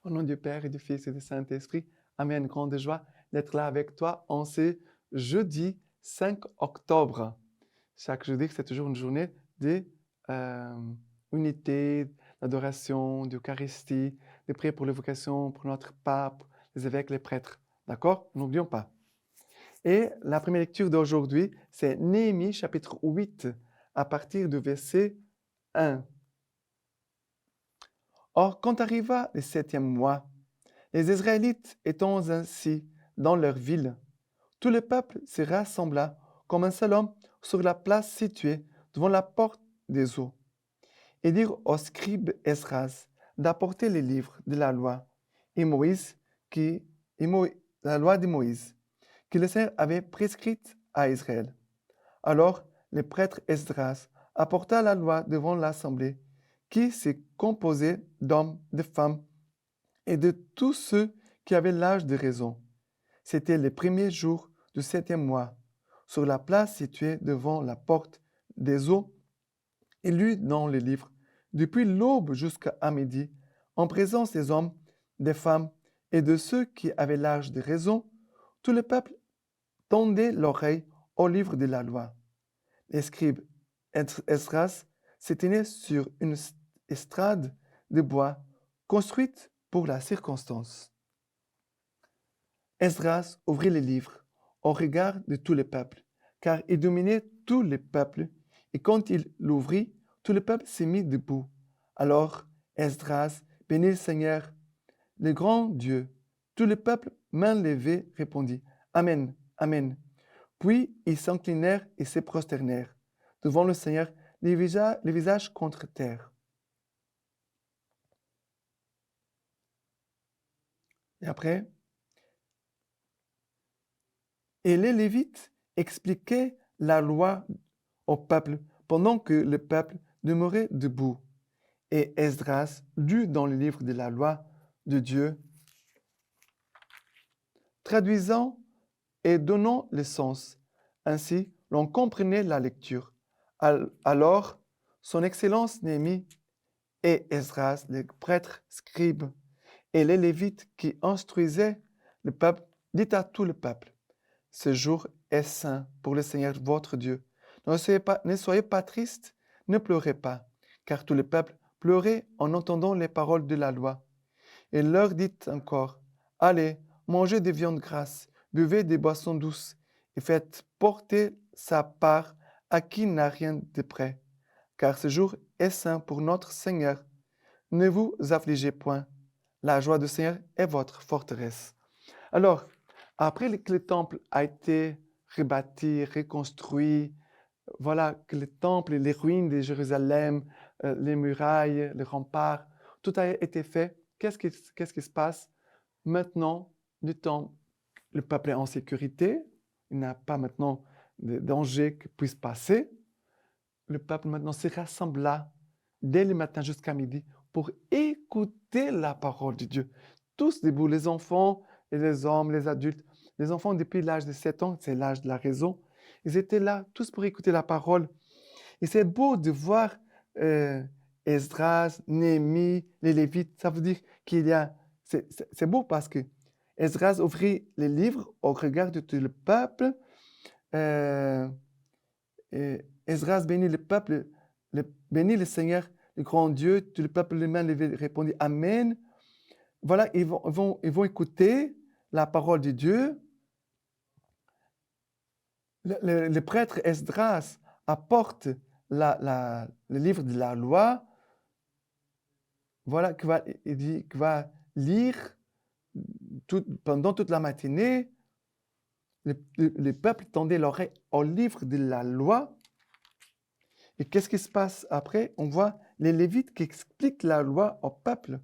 Au nom du Père et du Fils et du Saint-Esprit, Amen. Grande joie d'être là avec toi en ce jeudi 5 octobre. Chaque jeudi, c'est toujours une journée d'unité, d'adoration, d'Eucharistie, de prière pour l'évocation, pour notre pape, les évêques, les prêtres. D'accord? N'oublions pas. Et la première lecture d'aujourd'hui, c'est Néhémie chapitre 8, à partir du verset 1. Or, quand arriva le 7e mois, les Israélites étant ainsi dans leur ville, tout le peuple se rassembla comme un seul homme sur la place située devant la porte des eaux, et dirent au scribe Esdras d'apporter les livres de la loi et Moïse la loi de Moïse, que le Seigneur avait prescrite à Israël. Alors le prêtre Esdras apporta la loi devant l'assemblée, qui se composait d'hommes, de femmes et de tous ceux qui avaient l'âge de raison. C'était le premier jour du 7e mois, sur la place située devant la porte des eaux, et lut dans le livre, depuis l'aube jusqu'à midi, en présence des hommes, des femmes et de ceux qui avaient l'âge de raison, tout le peuple tendait l'oreille au livre de la loi. Les scribes Esdras se tenaient sur une estrade de bois construite pour la circonstance. Esdras ouvrit le livre au regard de tout le peuple, car il dominait tout le peuple, et quand il l'ouvrit, tout le peuple s'est mis debout. Alors Esdras bénit le Seigneur, le grand Dieu. Tout le peuple, main levée, répondit Amen, Amen. Puis ils s'inclinèrent et se prosternèrent devant le Seigneur, les visages contre terre. Et après, et les Lévites expliquaient la loi au peuple pendant que le peuple demeurait debout. Et Esdras lut dans le livre de la loi de Dieu, traduisant et donnant le sens. Ainsi, l'on comprenait la lecture. Alors, son Excellence Néhémie et Esdras, les prêtres scribes, et les Lévites qui instruisaient le peuple, dit à tout le peuple, ce jour est saint pour le Seigneur votre Dieu. Ne soyez pas tristes, ne pleurez pas, car tout le peuple pleurait en entendant les paroles de la loi. Et leur dit encore, allez, mangez des viandes grasses, buvez des boissons douces, et faites porter sa part à qui n'a rien de près, car ce jour est saint pour notre Seigneur. Ne vous affligez point, la joie du Seigneur est votre forteresse. Alors, après que le temple a été rebâti, reconstruit, voilà, que le temple, les ruines de Jérusalem, les murailles, les remparts, tout a été fait. Qu'est-ce qui se passe? Maintenant, du temps, le peuple est en sécurité, il n'a pas maintenant de danger qui puisse passer. Le peuple maintenant se rassemble là, dès le matin jusqu'à midi, pour écouter la parole de Dieu. Tous debout, les enfants et les hommes, les adultes. Les enfants, depuis l'âge de 7 ans, c'est l'âge de la raison, ils étaient là, tous pour écouter la parole. Et c'est beau de voir Esdras, Néhémie, les Lévites. Ça veut dire qu'il y a... C'est beau parce que Esdras ouvrit les livres au regard de tout le peuple. Et Esdras bénit le peuple, bénit le Seigneur, le grand Dieu. Tout le peuple lui-même répondit Amen. Voilà, ils vont écouter la parole de Dieu. Le prêtre Esdras apporte le livre de la loi. Voilà, il dit qu'il va lire pendant toute la matinée. Le peuple tendait l'oreille au livre de la loi. Et qu'est-ce qui se passe après? On voit les Lévites qui expliquent la loi au peuple.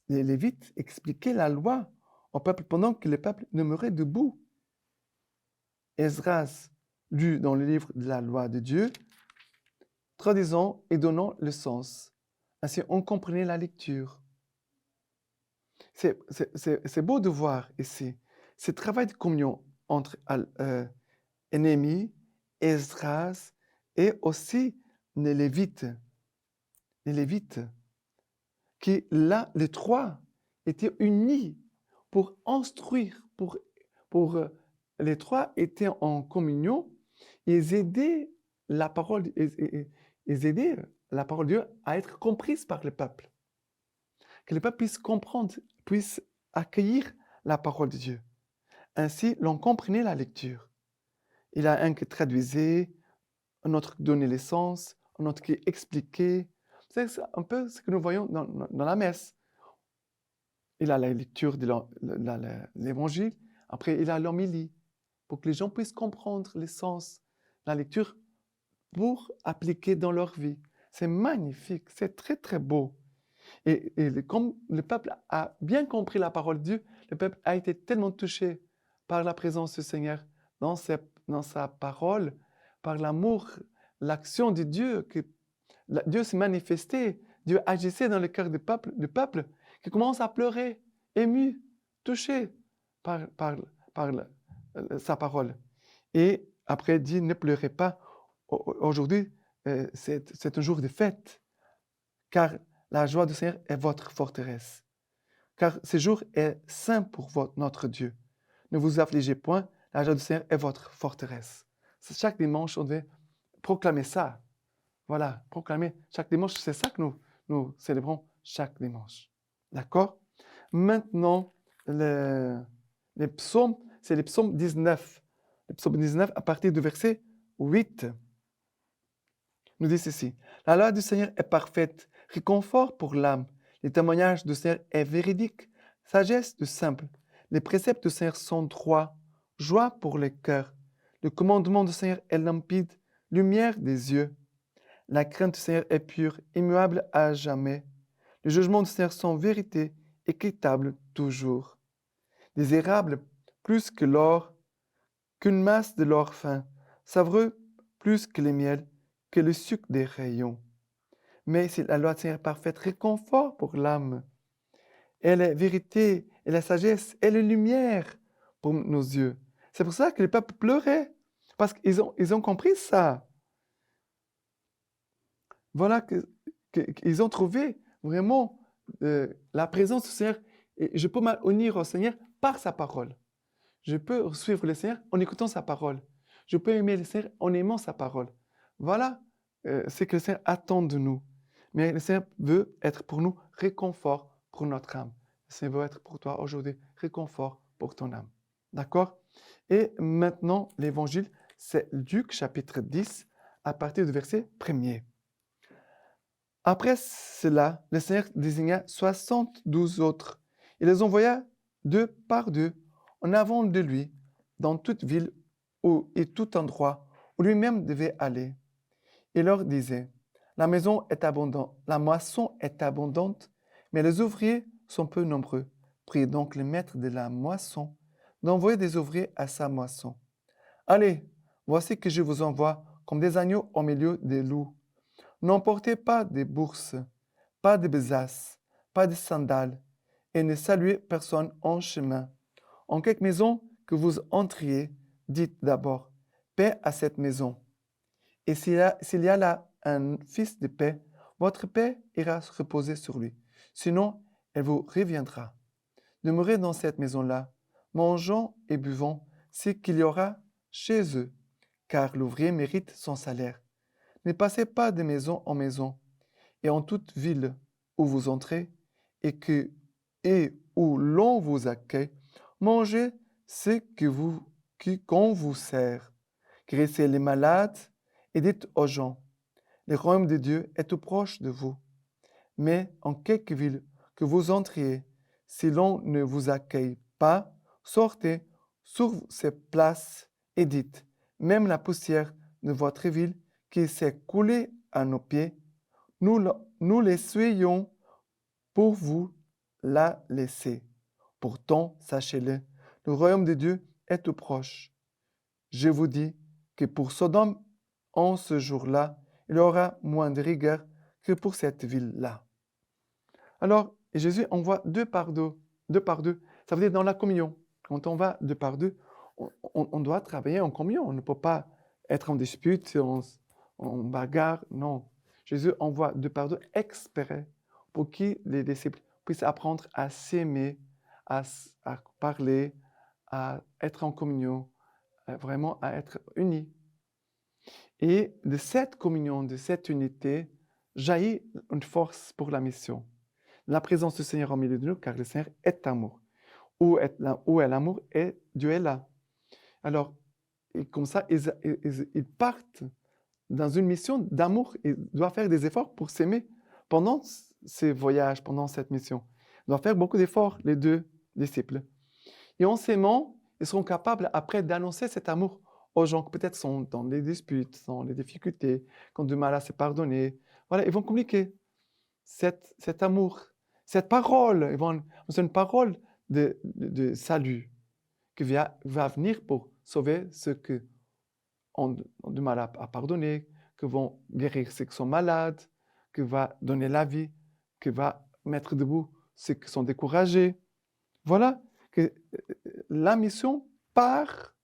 Les Lévites expliquaient la loi au peuple pendant que le peuple demeurait debout. Esdras lut dans le livre de la loi de Dieu, traduisant et donnant le sens. Ainsi, on comprenait la lecture. C'est beau de voir ici ce travail de communion entre Néhémie, Esdras et aussi les Lévites. Les Lévites, qui là, les trois, étaient unis pour instruire, les trois étaient en communion, ils aidaient la parole, ils aidaient la parole de Dieu à être comprise par le peuple. Que le peuple puisse comprendre, puisse accueillir la parole de Dieu. Ainsi, l'on comprenait la lecture. Il y a un qui traduisait, un autre qui donnait les sens, un autre qui expliquait. C'est un peu ce que nous voyons dans la messe. Il a la lecture de l'évangile, après il a l'homélie, pour que les gens puissent comprendre les sens, la lecture, pour appliquer dans leur vie. C'est magnifique, c'est très très beau. Et comme le peuple a bien compris la parole de Dieu, le peuple a été tellement touché par la présence du Seigneur dans sa parole, par l'amour, l'action de Dieu, que Dieu s'est manifesté, Dieu agissait dans le cœur du peuple qui commence à pleurer, ému, touché par sa parole. Et après, il dit, ne pleurez pas. Aujourd'hui, c'est un jour de fête, car la joie du Seigneur est votre forteresse. Car ce jour est saint pour notre Dieu. Ne vous affligez point, la joie du Seigneur est votre forteresse. Chaque dimanche, on devait proclamer ça. Voilà, proclamer chaque dimanche, c'est ça que nous célébrons chaque dimanche. D'accord? Maintenant, les psaumes, c'est les psaumes 19. Le psaume 19, à partir du verset 8, nous dit ceci. La loi du Seigneur est parfaite, réconfort pour l'âme. Les témoignages du Seigneur est véridique, sagesse du simple. Les préceptes du Seigneur sont droits, joie pour les cœurs. Le commandement du Seigneur est limpide, lumière des yeux. La crainte du Seigneur est pure, immuable à jamais. Les jugements du Seigneur sont vérité, équitables toujours. Désirable plus que l'or, qu'une masse de l'or fin, savoureux plus que le miel, que le sucre des rayons. Mais c'est la loi du Seigneur parfaite, réconfort pour l'âme. Elle est vérité, elle est sagesse, elle est lumière pour nos yeux. C'est pour ça que le peuple pleurait, parce qu'ils ont compris ça. Voilà qu'ils ont trouvé vraiment la présence du Seigneur. Et je peux m'unir au Seigneur par sa parole. Je peux suivre le Seigneur en écoutant sa parole. Je peux aimer le Seigneur en aimant sa parole. Voilà ce que le Seigneur attend de nous. Mais le Seigneur veut être pour nous réconfort pour notre âme. Le Seigneur veut être pour toi aujourd'hui réconfort pour ton âme. D'accord? Et maintenant, l'évangile, c'est Luc chapitre 10 à partir du verset 1er. Après cela, le Seigneur désigna 72 autres. Il les envoya deux par deux en avant de lui dans toute ville et tout endroit où lui-même devait aller. Il leur disait, la moisson est abondante, mais les ouvriers sont peu nombreux. Priez donc le maître de la moisson d'envoyer des ouvriers à sa moisson. Allez, voici que je vous envoie comme des agneaux au milieu des loups. N'emportez pas de bourses, pas de besaces, pas de sandales, et ne saluez personne en chemin. En quelque maison que vous entriez, dites d'abord, paix à cette maison. Et s'il y a là un fils de paix, votre paix ira se reposer sur lui. Sinon, elle vous reviendra. Demeurez dans cette maison-là, mangeant et buvant ce qu'il y aura chez eux, car l'ouvrier mérite son salaire. Ne passez pas de maison en maison, et en toute ville où vous entrez, et où l'on vous accueille, mangez ce qu'on vous sert. Guérissez les malades et dites aux gens, le royaume de Dieu est tout proche de vous. Mais en quelque ville que vous entriez, si l'on ne vous accueille pas, sortez sur ces places et dites, même la poussière de votre ville qui s'est coulée à nos pieds, nous l'essuyons pour vous la laisser. Pourtant, sachez-le, le royaume de Dieu est tout proche. Je vous dis que pour Sodome, en ce jour-là, il y aura moins de rigueur que pour cette ville-là. Alors, Jésus envoie deux par deux. Ça veut dire dans la communion. Quand on va deux par deux, on doit travailler en communion. On ne peut pas être en dispute, en bagarre. Non. Jésus envoie deux par deux exprès pour que les disciples puissent apprendre à s'aimer, à parler, à être en communion, vraiment à être unis. Et de cette communion, de cette unité, jaillit une force pour la mission. La présence du Seigneur au milieu de nous, car le Seigneur est amour. Où est l'amour, et Dieu est là. Alors, et comme ça, ils partent dans une mission d'amour. Ils doivent faire des efforts pour s'aimer pendant ces voyages, pendant cette mission. Ils doivent faire beaucoup d'efforts, les deux disciples. Et en s'aimant, ils seront capables après d'annoncer cet amour aux gens qui peut-être sont dans des disputes, dans les difficultés, qui ont du mal à se pardonner. Voilà, ils vont communiquer cet amour, cette parole. C'est une parole de salut qui va venir pour sauver ceux qui ont du mal à pardonner, qui vont guérir ceux qui sont malades, qui va donner la vie, qui va mettre debout ceux qui sont découragés. Voilà que la mission part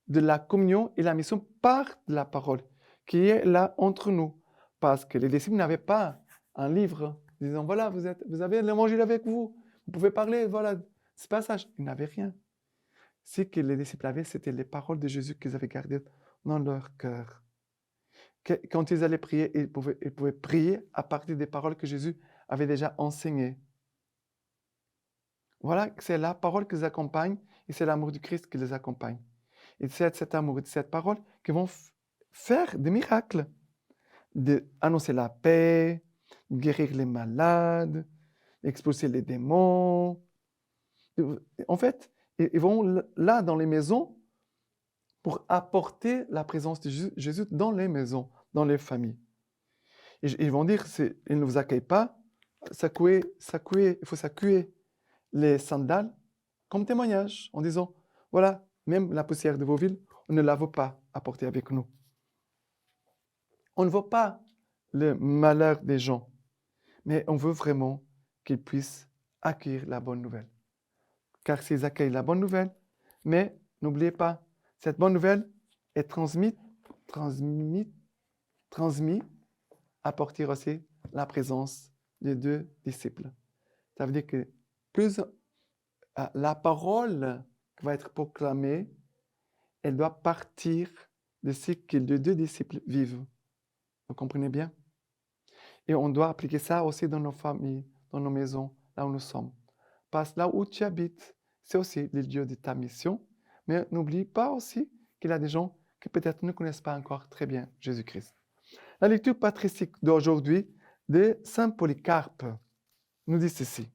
de la communion et la mission part de la parole qui est là entre nous. Parce que les disciples n'avaient pas un livre disant, voilà, vous avez l'évangile avec vous, vous pouvez parler, voilà, ce passage. Ils n'avaient rien. Ce que les disciples avaient, c'était les paroles de Jésus qu'ils avaient gardées dans leur cœur. Quand ils allaient prier, ils pouvaient prier à partir des paroles que Jésus avait déjà enseignées. Voilà, c'est la parole qui les accompagne et c'est l'amour du Christ qui les accompagne. Et c'est cet amour et cette parole qui vont faire des miracles, d'annoncer la paix, guérir les malades, expulser les démons. En fait, ils vont là dans les maisons pour apporter la présence de Jésus dans les maisons, dans les familles. Et ils vont dire, ils ne vous accueillent pas, il faut s'accueillir les sandales comme témoignage en disant, voilà, même la poussière de vos villes, on ne la veut pas apporter avec nous. On ne veut pas le malheur des gens, mais on veut vraiment qu'ils puissent accueillir la bonne nouvelle. Car s'ils accueillent la bonne nouvelle, mais n'oubliez pas, cette bonne nouvelle est transmise à partir aussi la présence des deux disciples. Ça veut dire que plus la parole qui va être proclamée, elle doit partir de ce que les deux disciples vivent. Vous comprenez bien? Et on doit appliquer ça aussi dans nos familles, dans nos maisons, là où nous sommes. Parce que là où tu habites, c'est aussi le lieu de ta mission. Mais n'oublie pas aussi qu'il y a des gens qui peut-être ne connaissent pas encore très bien Jésus-Christ. La lecture patristique d'aujourd'hui de Saint Polycarpe nous dit ceci.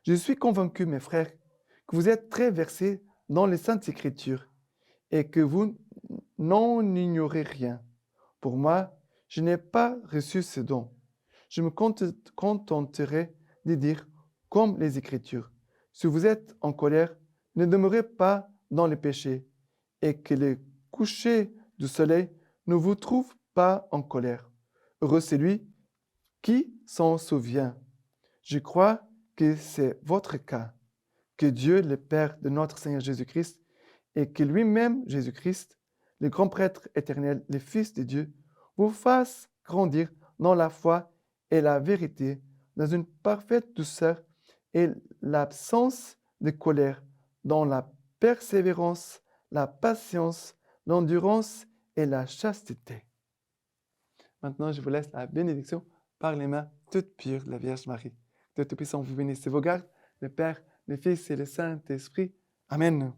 Je suis convaincu, mes frères, que vous êtes très versés dans les Saintes Écritures et que vous n'en ignorez rien. Pour moi, je n'ai pas reçu ce don. Je me contenterai de dire, comme les Écritures, si vous êtes en colère, ne demeurez pas dans les péchés, et que le coucher du soleil ne vous trouve pas en colère. Heureux celui qui s'en souvient. Je crois que c'est votre cas. Que Dieu, le Père de notre Seigneur Jésus-Christ, et que lui-même, Jésus-Christ, le grand prêtre éternel, le Fils de Dieu, vous fasse grandir dans la foi et la vérité, dans une parfaite douceur et l'absence de colère, dans la persévérance, la patience, l'endurance et la chasteté. Maintenant, je vous laisse la bénédiction par les mains toutes pures de la Vierge Marie. Que Dieu Tout-Puissant vous bénisse et vous garde, le Père, le Fils et le Saint-Esprit. Amen.